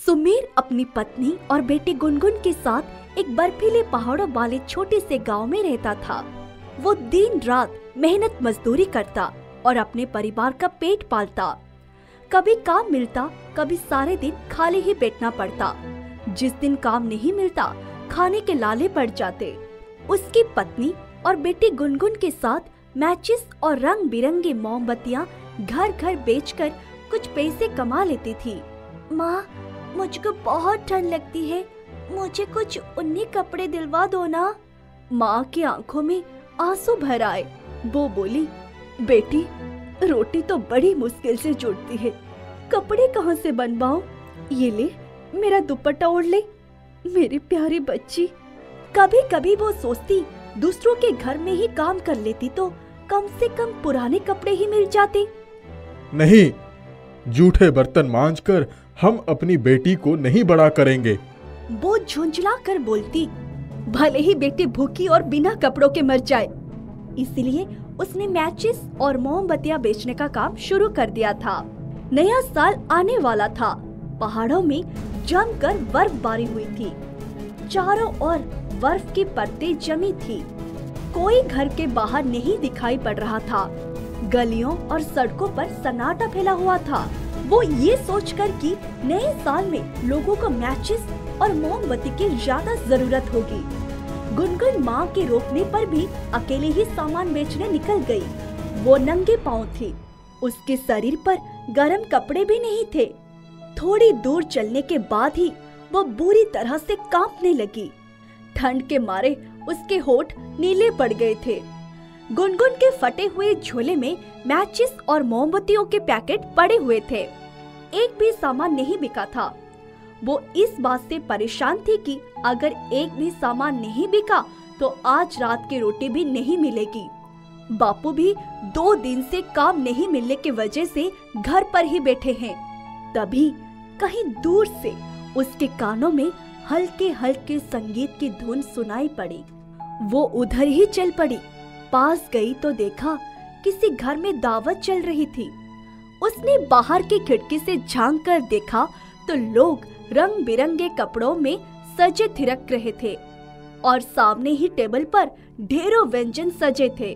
सुमेर अपनी पत्नी और बेटे गुनगुन के साथ एक बर्फीले पहाड़ों वाले छोटे से गांव में रहता था। वो दिन रात मेहनत मजदूरी करता और अपने परिवार का पेट पालता। कभी काम मिलता, कभी सारे दिन खाली ही बैठना पड़ता। जिस दिन काम नहीं मिलता, खाने के लाले पड़ जाते। उसकी पत्नी और बेटे गुनगुन के साथ मैचिस और रंग बिरंगे मोमबत्तियाँ घर घर बेचकर कुछ पैसे कमा लेती थी। माँ, मुझको बहुत ठंड लगती है, मुझे कुछ ऊनी कपड़े दिलवा दो ना। माँ की आंखों में आंसू भर आए। वो बोली, बेटी, रोटी तो बड़ी मुश्किल से जुड़ती है, कपड़े कहाँ से बनवाऊं? ये ले, मेरा दुपट्टा ओढ़ ले, मेरी प्यारी बच्ची। कभी कभी वो सोचती दूसरों के घर में ही काम कर लेती तो कम से कम पुराने कपड़े ही मिल जाते। नहीं, जूठे बर्तन मांजकर हम अपनी बेटी को नहीं बड़ा करेंगे। वो झुंझला कर बोलती, भले ही बेटी भूखी और बिना कपड़ों के मर जाए। इसलिए उसने मैचिस और मोमबत्तियां बेचने का काम शुरू कर दिया था। नया साल आने वाला था। पहाड़ों में जमकर बर्फबारी हुई थी। चारों ओर बर्फ की परतें जमी थी। कोई घर के बाहर नहीं दिखाई पड़ रहा था। गलियों और सड़कों पर सन्नाटा फैला हुआ था। वो ये सोचकर कि नए साल में लोगों को मैचिस और मोमबत्ती की ज्यादा जरूरत होगी। गुनगुन माँ के रोकने पर भी अकेले ही सामान बेचने निकल गई। वो नंगे पांव थी। उसके शरीर पर गर्म कपड़े भी नहीं थे। थोड़ी दूर चलने के बाद ही वो बुरी तरह से कांपने लगी। ठंड के मारे उसके होठ नीले पड़ गए थे। गुनगुन के फटे हुए झोले में मैचिस और मोमबत्तियों के पैकेट पड़े हुए थे। एक भी सामान नहीं बिका था। वो इस बात से परेशान थी कि अगर एक भी सामान नहीं बिका तो आज रात की रोटी भी नहीं मिलेगी। बापू भी 2 दिन से काम नहीं मिलने की वजह से घर पर ही बैठे हैं। तभी कहीं दूर से उसके कानों में हल्के हल्के संगीत की धुन सुनाई पड़ी। वो उधर ही चल पड़ी। पास गई तो देखा किसी घर में दावत चल रही थी। उसने बाहर की खिड़की से झांक कर देखा तो लोग रंग बिरंगे कपड़ों में सजे थिरक रहे थे और सामने ही टेबल पर ढेरों व्यंजन सजे थे।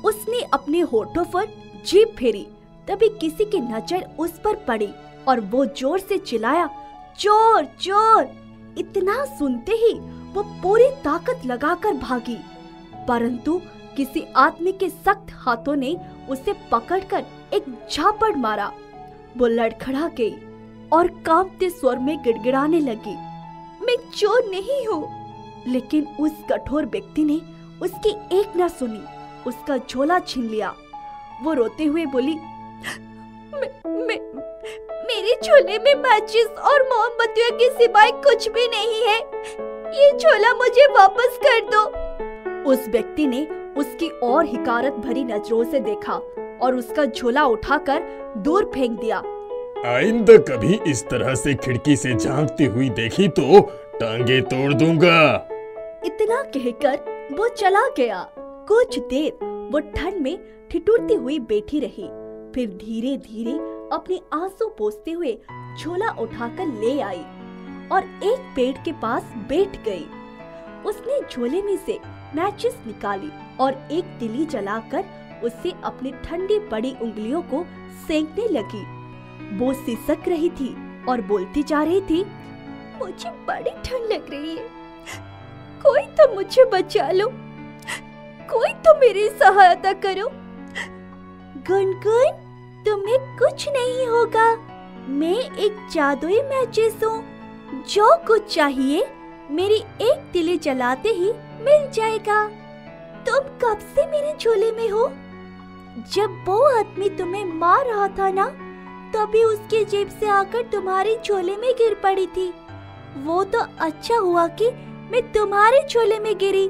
उसने अपने होठों पर जीभ फेरी, तभी किसी की नजर उस पर पड़ी और वो जोर से चिल्लाया, चोर चोर। इतना सुनते ही वो पूरी ताकत लगाकर भागी, परंतु किसी आदमी के सख्त हाथों ने उसे पकड़कर एक झापड़ मारा। वो लड़खड़ा गई और कांपते स्वर में गिड़गिड़ाने लगी, मैं चोर नहीं हूँ। लेकिन उस कठोर व्यक्ति ने उसकी एक न सुनी, उसका झोला छीन लिया। वो रोते हुए बोली, मेरे झोले में माचिस और मोमबत्तियों के सिवाय कुछ भी नहीं है। ये झोला मुझे वापस कर दो। उस व्यक्ति ने उसकी और हिकारत भरी नजरों से देखा और उसका झोला उठाकर दूर फेंक दिया। आइंदा कभी इस तरह से खिड़की से झांकती हुई देखी तो टांगे तोड़ दूंगा। इतना कहकर वो चला गया। कुछ देर वो ठंड में ठिठुरती हुई बैठी रही, फिर धीरे धीरे अपने आंसू पोंछते हुए झोला उठाकर ले आई और एक पेड़ के पास बैठ गई। उसने झोले में से मैचिस निकाली और एक तिली जलाकर उससे अपनी ठंडी पड़ी उंगलियों को सेंकने लगी। वो सिसक रही थी और बोलती जा रही थी, मुझे बड़ी ठंड लग रही है, कोई तो मुझे बचा लो, कोई तो मेरी सहायता करो। गुनगुन, तुम्हें कुछ नहीं होगा, मैं एक जादुई मैचिस हूँ। जो कुछ चाहिए मेरी एक तिली जलाते ही मिल जाएगा। तुम कब से मेरे झोले में हो? जब वो आदमी तुम्हें मार रहा था ना, तभी उसकी जेब से आकर तुम्हारे झोले में गिर पड़ी थी। वो तो अच्छा हुआ कि मैं तुम्हारे झोले में गिरी,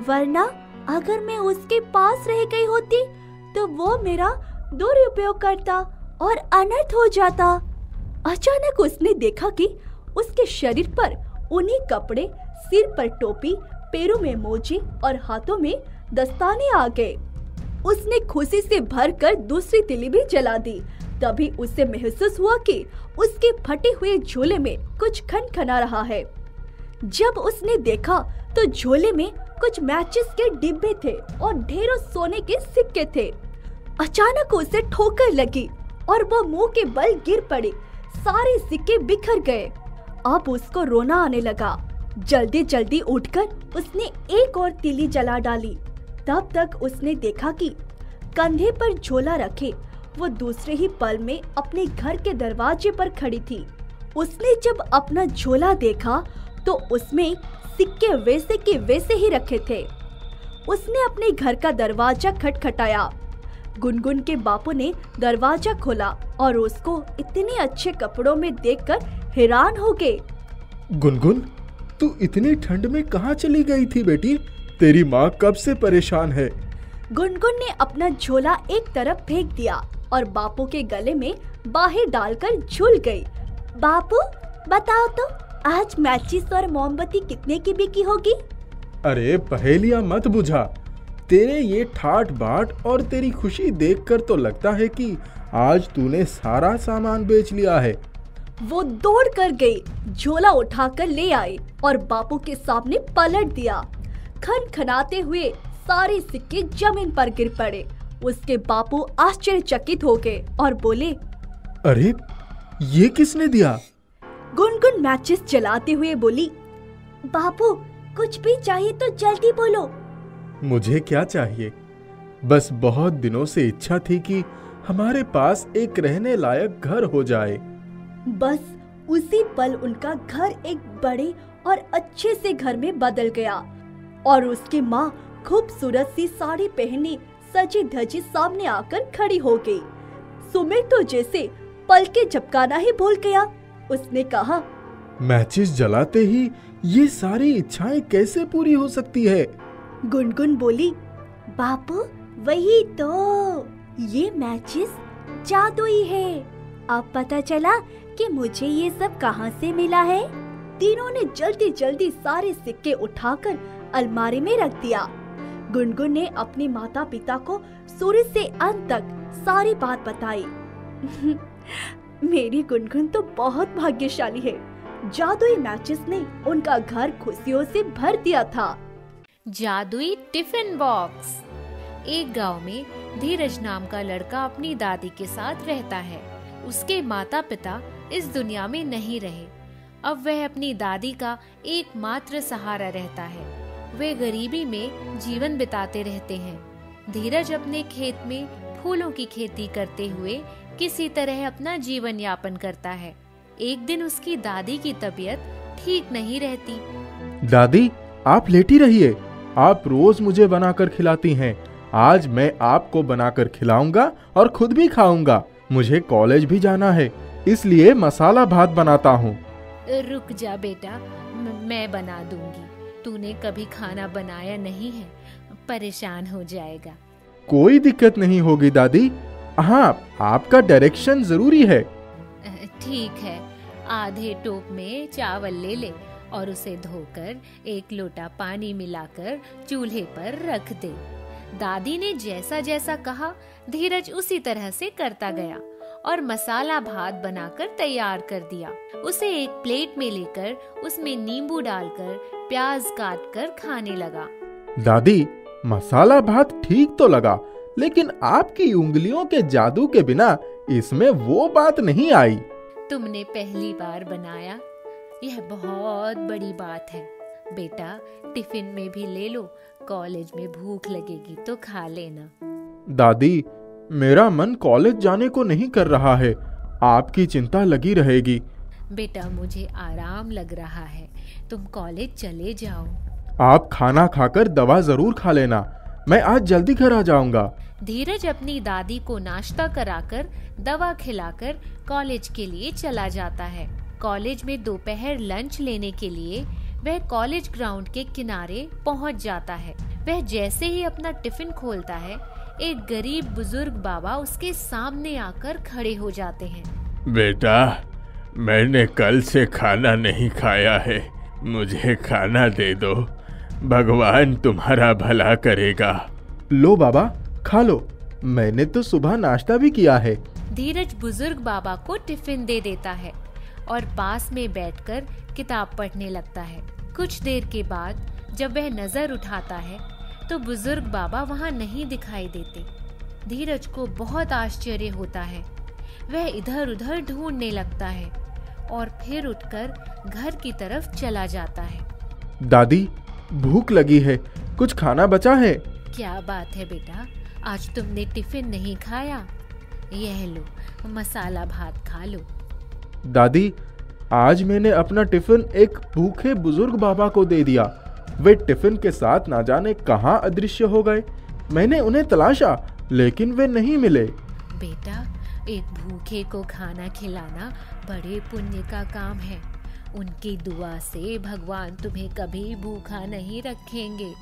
वरना अगर मैं उसके पास रह गई होती तो वो मेरा दुरुपयोग करता और अनर्थ हो जाता। अचानक उसने देखा कि उसके शरीर पर ऊनी कपड़े, सिर पर टोपी, पैरों में मोजे और हाथों में दस्ताने आ गए। उसने खुशी से भरकर दूसरी तिली भी जला दी। तभी उसे महसूस हुआ कि उसके फटे हुए झोले में कुछ खनखना रहा है। जब उसने देखा तो झोले में कुछ मैचिस के डिब्बे थे और ढेरों सोने के सिक्के थे। अचानक उसे ठोकर लगी और वो मुंह के बल गिर पड़ी। सारे सिक्के बिखर गए। अब उसको रोना आने लगा। जल्दी जल्दी उठकर उसने एक और तीली जला डाली। तब तक उसने देखा कि कंधे पर झोला रखे वो दूसरे ही पल में अपने घर के दरवाजे पर खड़ी थी। उसने जब अपना झोला देखा तो उसमें सिक्के वैसे के वैसे ही रखे थे। उसने अपने घर का दरवाजा खटखटाया। गुनगुन के बापू ने दरवाजा खोला और उसको इतने अच्छे कपड़ों में देखकर हैरान हो गए। गुनगुन, तू इतनी ठंड में कहाँ चली गई थी बेटी? तेरी माँ कब से परेशान है। गुनगुन ने अपना झोला एक तरफ फेंक दिया और बापू के गले में बाहें डालकर झूल गई। बापू बताओ तो आज मैचिस और मोमबत्ती कितने की बिकी होगी? अरे पहेलियां मत बुझा। तेरे ये ठाट बाट और तेरी खुशी देखकर तो लगता है कि आज तूने सारा सामान बेच लिया है। वो दौड़ कर गई, झोला उठाकर ले आए और बापू के सामने पलट दिया। खनखनाते हुए सारे सिक्के जमीन पर गिर पड़े। उसके बापू आश्चर्यचकित हो गए और बोले, अरे ये किसने दिया? गुनगुन मैचिस जलाते हुए बोली, बापू कुछ भी चाहिए तो जल्दी बोलो। मुझे क्या चाहिए? बस बहुत दिनों से इच्छा थी कि हमारे पास एक रहने लायक घर हो जाए। बस उसी पल उनका घर एक बड़े और अच्छे से घर में बदल गया और उसकी माँ खूबसूरत सी साड़ी पहने सजी धजी सामने आकर खड़ी हो गई। सुमिर तो जैसे पलके झपकाना ही भूल गया। उसने कहा, मैचिस जलाते ही ये सारी इच्छाएं कैसे पूरी हो सकती है? गुनगुन बोली, बापू वही तो, ये मैचिस जादुई है। अब पता चला कि मुझे ये सब कहाँ से मिला है। तीनों ने जल्दी जल्दी सारे सिक्के उठाकर अलमारी में रख दिया। गुनगुन ने अपने माता पिता को शुरू से अंत तक सारी बात बताई। मेरी गुनगुन तो बहुत भाग्यशाली है। जादुई मैचिस ने उनका घर खुशियों से भर दिया था। जादुई टिफिन बॉक्स। एक गांव में धीरज नाम का लड़का अपनी दादी के साथ रहता है। उसके माता पिता इस दुनिया में नहीं रहे। अब वह अपनी दादी का एकमात्र सहारा रहता है। वे गरीबी में जीवन बिताते रहते हैं। धीरज अपने खेत में फूलों की खेती करते हुए किसी तरह अपना जीवन यापन करता है। एक दिन उसकी दादी की तबीयत ठीक नहीं रहती। दादी, आप लेटी रहिए। आप रोज मुझे बनाकर खिलाती हैं। आज मैं आपको बनाकर खिलाऊंगा और खुद भी खाऊंगा। मुझे कॉलेज भी जाना है, इसलिए मसाला भात बनाता हूँ। रुक जा बेटा, मैं बना दूंगी। तूने कभी खाना बनाया नहीं है, परेशान हो जाएगा। कोई दिक्कत नहीं होगी दादी। हाँ, आपका डायरेक्शन जरूरी है। ठीक है, आधे टोप में चावल ले ले और उसे धोकर एक लोटा पानी मिलाकर चूल्हे पर रख दे। दादी ने जैसा जैसा कहा धीरज उसी तरह से करता गया और मसाला भात बनाकर तैयार कर दिया। उसे एक प्लेट में लेकर उसमें नींबू डालकर प्याज काटकर खाने लगा। दादी, मसाला भात ठीक तो लगा, लेकिन आपकी उंगलियों के जादू के बिना इसमें वो बात नहीं आई। तुमने पहली बार बनाया, यह बहुत बड़ी बात है। बेटा, टिफिन में भी ले लो, कॉलेज में भूख लगेगी तो खा लेना। दादी, मेरा मन कॉलेज जाने को नहीं कर रहा है। आपकी चिंता लगी रहेगी। बेटा, मुझे आराम लग रहा है, तुम कॉलेज चले जाओ। आप खाना खाकर दवा जरूर खा लेना। मैं आज जल्दी घर आ जाऊंगा। धीरज अपनी दादी को नाश्ता कराकर दवा खिलाकर कॉलेज के लिए चला जाता है। कॉलेज में दोपहर लंच लेने के लिए वह कॉलेज ग्राउंड के किनारे पहुंच जाता है। वह जैसे ही अपना टिफिन खोलता है, एक गरीब बुजुर्ग बाबा उसके सामने आकर खड़े हो जाते हैं। बेटा, मैंने कल से खाना नहीं खाया है, मुझे खाना दे दो। भगवान तुम्हारा भला करेगा। लो बाबा, खा लो। मैंने तो सुबह नाश्ता भी किया है। धीरज बुजुर्ग बाबा को टिफिन दे देता है और पास में बैठकर किताब पढ़ने लगता है। कुछ देर के बाद जब वह नजर उठाता है तो बुजुर्ग बाबा वहाँ नहीं दिखाई देते। धीरज को बहुत आश्चर्य होता है। वह इधर उधर ढूंढने लगता है और फिर उठकर घर की तरफ चला जाता है। दादी, भूख लगी है, कुछ खाना बचा है? क्या बात है बेटा, आज तुमने टिफिन नहीं खाया? यह लो, मसाला भात खा लो। दादी, आज मैंने अपना टिफिन एक भूखे बुजुर्ग बाबा को दे दिया। वे टिफिन के साथ ना जाने कहाँ अदृश्य हो गए। मैंने उन्हें तलाशा लेकिन वे नहीं मिले। बेटा, एक भूखे को खाना खिलाना बड़े पुण्य का काम है। उनकी दुआ से भगवान तुम्हें कभी भूखा नहीं रखेंगे।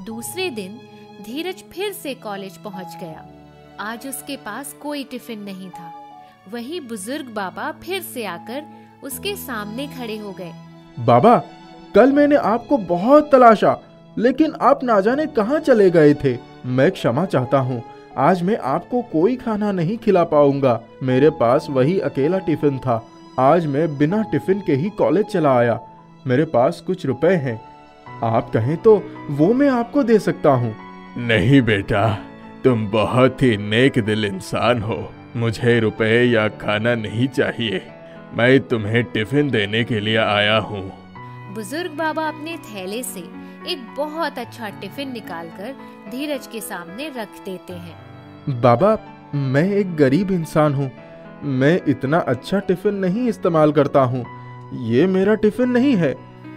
दूसरे दिन धीरज फिर से कॉलेज पहुंच गया। आज उसके पास कोई टिफिन नहीं था। वही बुजुर्ग बाबा फिर से आकर उसके सामने खड़े हो गए। बाबा, कल मैंने आपको बहुत तलाशा लेकिन आप ना जाने कहाँ चले गए थे। मैं क्षमा चाहता हूँ, आज मैं आपको कोई खाना नहीं खिला पाऊंगा। मेरे पास वही अकेला टिफिन था। आज मैं बिना टिफिन के ही कॉलेज चला आया। मेरे पास कुछ रुपए हैं, आप कहें तो वो मैं आपको दे सकता हूँ। नहीं बेटा, तुम बहुत ही नेक दिल इंसान हो। मुझे रुपए या खाना नहीं चाहिए, मैं तुम्हें टिफिन देने के लिए आया हूँ। बुजुर्ग बाबा अपने थैले से एक बहुत अच्छा टिफिन निकालकर धीरज के सामने रख देते हैं। बाबा, मैं एक गरीब इंसान हूँ। मैं इतना अच्छा टिफिन नहीं इस्तेमाल करता हूँ। ये मेरा टिफिन नहीं है।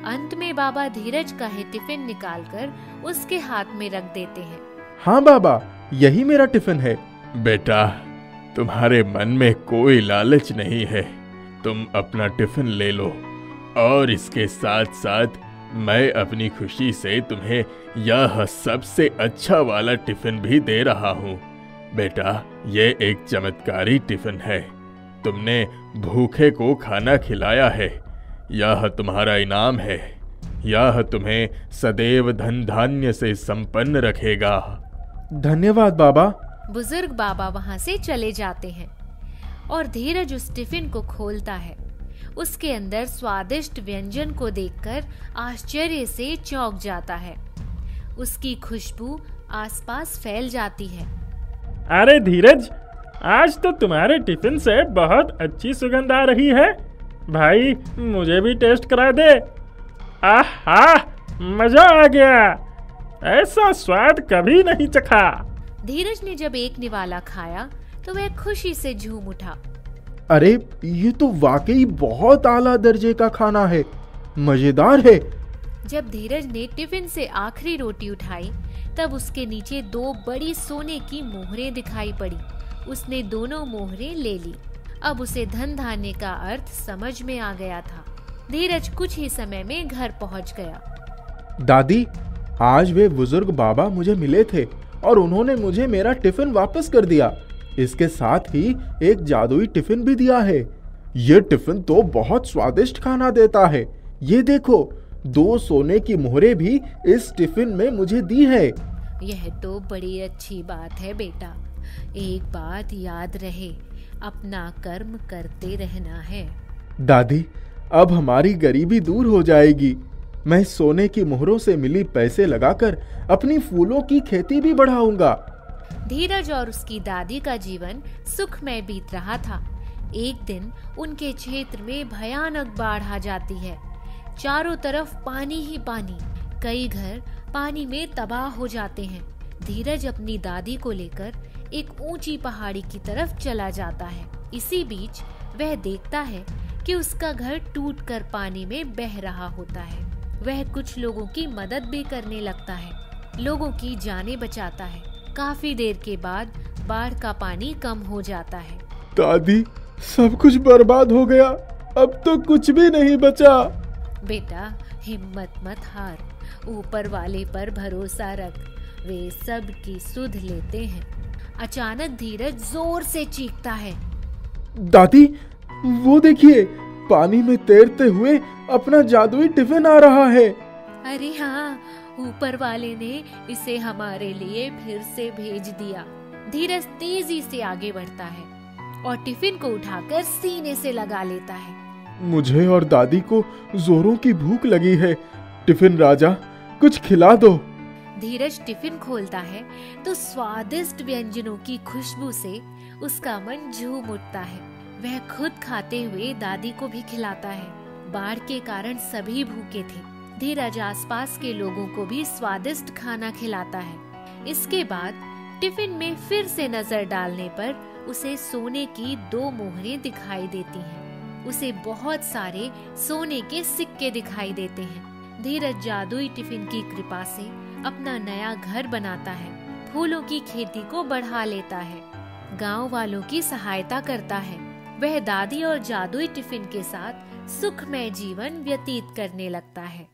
अंत में बाबा धीरज का ही टिफिन निकालकर उसके हाथ में रख देते हैं। हाँ बाबा, यही मेरा टिफिन है। बेटा, तुम्हारे मन में कोई लालच नहीं है। तुम अपना टिफिन ले लो और इसके साथ साथ मैं अपनी खुशी से तुम्हें यह सबसे अच्छा वाला टिफिन भी दे रहा हूँ। बेटा, ये एक चमत्कारी टिफिन है। तुमने भूखे को खाना खिलाया है, यह तुम्हारा इनाम है। यह तुम्हें सदैव धन धान्य से संपन्न रखेगा। धन्यवाद बाबा। बुजुर्ग बाबा वहाँ से चले जाते हैं और धीरज उस टिफिन को खोलता है। उसके अंदर स्वादिष्ट व्यंजन को देखकर आश्चर्य से चौंक जाता है। उसकी खुशबू आसपास फैल जाती है। अरे धीरज, आज तो तुम्हारे टिफिन से बहुत अच्छी सुगंध आ रही है। भाई, मुझे भी टेस्ट करा दे। आहा, मजा आ गया। ऐसा स्वाद कभी नहीं चखा। धीरज ने जब एक निवाला खाया तो वह खुशी से झूम उठा। अरे, ये तो वाकई बहुत आला दर्जे का खाना है, मजेदार है। जब धीरज ने टिफिन से आखिरी रोटी उठाई तब उसके नीचे 2 बड़ी सोने की मोहरें दिखाई पड़ी। उसने दोनों मोहरें ले ली। अब उसे धन धान्य का अर्थ समझ में आ गया था। धीरज कुछ ही समय में घर पहुंच गया। दादी, आज वे बुजुर्ग बाबा मुझे मिले थे और उन्होंने मुझे मेरा टिफिन वापस कर दिया। इसके साथ ही एक जादुई टिफिन भी दिया है। ये टिफिन तो बहुत स्वादिष्ट खाना देता है। ये देखो, 2 सोने की मोहरें भी इस टिफिन में मुझे दी है। यह तो बड़ी अच्छी बात है बेटा। एक बात याद रहे, अपना कर्म करते रहना है। दादी, अब हमारी गरीबी दूर हो जाएगी। मैं सोने की मोहरों से मिली पैसे लगाकर अपनी फूलों की खेती भी बढ़ाऊंगा। धीरज और उसकी दादी का जीवन सुखमय बीत रहा था। एक दिन उनके क्षेत्र में भयानक बाढ़ आ जाती है। चारों तरफ पानी ही पानी। कई घर पानी में तबाह हो जाते हैं। धीरज अपनी दादी को लेकर एक ऊंची पहाड़ी की तरफ चला जाता है। इसी बीच वह देखता है कि उसका घर टूटकर पानी में बह रहा होता है। वह कुछ लोगों की मदद भी करने लगता है, लोगों की जानें बचाता है। काफी देर के बाद बाढ़ का पानी कम हो जाता है। दादी, सब कुछ बर्बाद हो गया, अब तो कुछ भी नहीं बचा। बेटा, हिम्मत मत हार, ऊपर वाले पर भरोसा रख, वे सब की सुध लेते हैं। अचानक धीरज जोर से चीखता है। दादी, वो देखिए, पानी में तैरते हुए अपना जादुई टिफिन आ रहा है। अरे हाँ, ऊपर वाले ने इसे हमारे लिए फिर से भेज दिया। धीरज तेजी से आगे बढ़ता है। और टिफिन को उठाकर सीने से लगा लेता है। मुझे और दादी को जोरों की भूख लगी है। टिफिन राजा, कुछ खिला दो। धीरज टिफिन खोलता है तो स्वादिष्ट व्यंजनों की खुशबू से उसका मन झूम उठता है। वह खुद खाते हुए दादी को भी खिलाता है। बाढ़ के कारण सभी भूखे थे। धीरज आसपास के लोगों को भी स्वादिष्ट खाना खिलाता है। इसके बाद टिफिन में फिर से नजर डालने पर उसे सोने की 2 मोहरें दिखाई देती हैं। उसे बहुत सारे सोने के सिक्के दिखाई देते हैं। धीरज जादुई टिफिन की कृपा से अपना नया घर बनाता है, फूलों की खेती को बढ़ा लेता है, गांव वालों की सहायता करता है। वह दादी और जादुई टिफिन के साथ सुखमय जीवन व्यतीत करने लगता है।